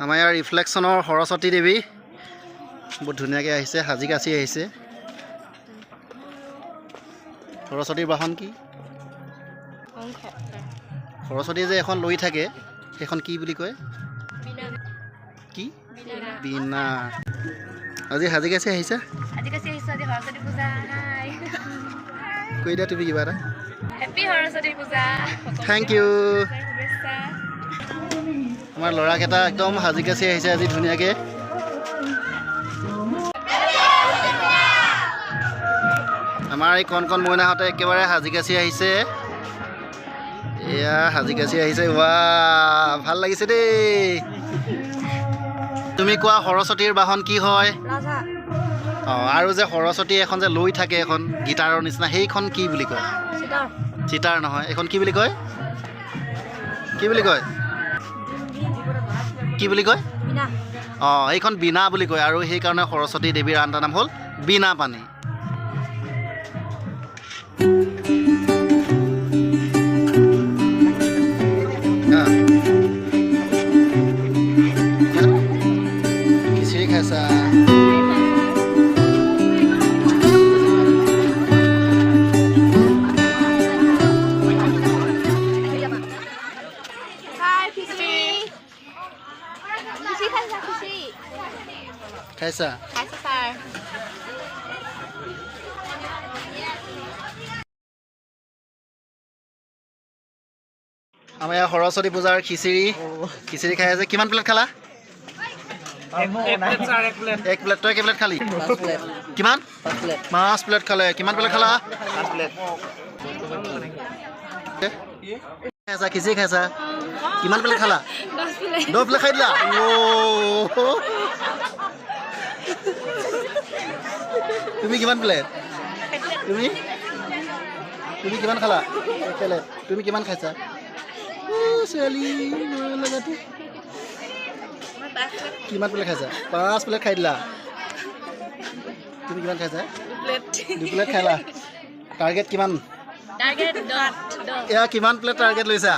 আমাৰ ইয়াৰ ৰিফ্লেকশ্যনৰ সৰস্বতী দেৱী বহুত ধুনীয়াকৈ আহিছে, সাজি কাচি আহিছে। সৰস্বতীৰ বাহন কি? সৰস্বতীয়ে যে এখন লৈ থাকে সেইখন কি বুলি কয়? কি? বীণা। আজি সাজি কাচি আহিছা? কৈ দিয়া তুমি কিবা এটা। Thank you. আমাৰ ল'ৰাকেইটা একদম সাজি কাচি আহিছে আজি ধুনীয়াকৈ। আমাৰ এই কণ কণ মইনাহঁতে একেবাৰে সাজি কাচি আহিছে। এয়া সাজি কাচি আহিছে। ৱা ভাল লাগিছে দেই। তুমি কোৱা সৰস্বতীৰ বাহন কি হয়? অঁ, আৰু যে সৰস্বতী এখন যে লৈ থাকে এখন গীটাৰৰ নিচিনা, সেইখন কি বুলি কয়? চিটাৰ নহয়, এইখন কি বুলি কয়? কি বুলি কয়? কি বুলি কয়? অঁ, এইখন বীণা বুলি কয়। আৰু সেইকাৰণে সৰস্বতী দেৱীৰ আন এটা নাম হ'ল বীণা পাণি। খিচিৰি খাইছা? খাইছা? আমাৰ ইয়াৰ সৰস্বতী পূজাৰ খিচিৰি খাই আছে। কিমান প্লেট খালা? এক প্লেট। তই কেই প্লেট খালি? কিমান? 5 প্লেট খালে। কিমান প্লেট খালা? 5 প্লেট। খাইছা খিচিৰি খাইছা? কিমান প্লেট খালা? 10 প্লেট খাই দিলা? তুমি কিমান প্লেট? তুমি কিমান খালা? 1 প্লেট। তুমি কিমান খাইছা? কিমান প্লেট খাইছা? 5 প্লেট খাই দিলা। তুমি কিমান খাইছা? 2 প্লেট খালা। টাৰ্গেট কিমান? এয়া কিমান প্লেট টাৰ্গেট লৈছা?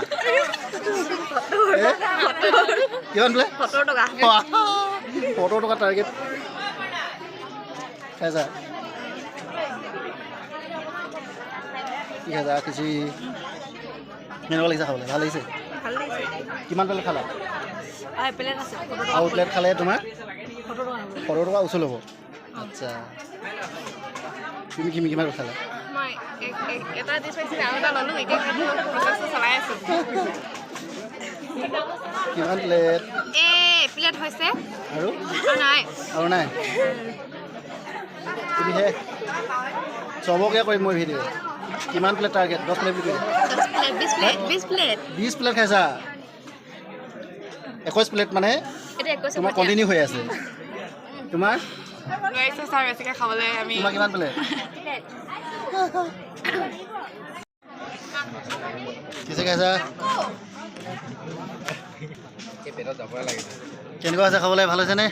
কিমান প্লেট? 70 টকা। 70 টকা টাৰ্গেট খাইছা? কি খাইছা? খিচিৰি কেনেকুৱা লাগিছে খাবলৈ? ভাল লাগিছে? কিমান প্লেট খালা? আৰু প্লেট খালে তোমাৰ 70 টকা উচল হ'ব। আচ্ছা, তুমি কিমান খালা? কিমান প্লেট? প্লেট হৈছে আৰু নাই? তুমি হে চবকে কৰিম মই ভিডিঅ'। কিমান প্লেট টাৰ্গেট? 10 প্লেট বুলি 20 প্লেট খাইছা? 21 প্লেট মানে তোমাৰ কণ্টিনিউ হৈ আছে। তোমাৰ তোমাৰ কিমান প্লেট? কিছে খাইছা? কেনেকুৱা আছে খাবলৈ? ভাল হৈছেনে?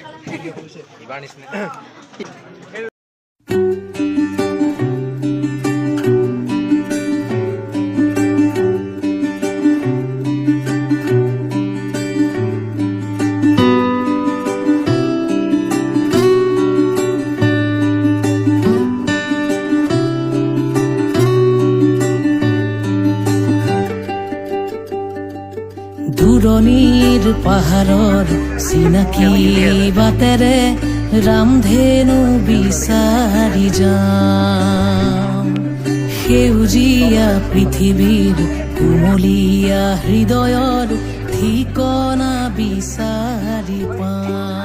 দূৰণিৰ পাহাৰৰ চিনাকি বাটেৰে ৰামধেনু বিচাৰি যাম। সেউজীয়া পৃথিৱীৰ কুমলীয়া হৃদয়ৰ ঠিকনা বিচাৰি পাম।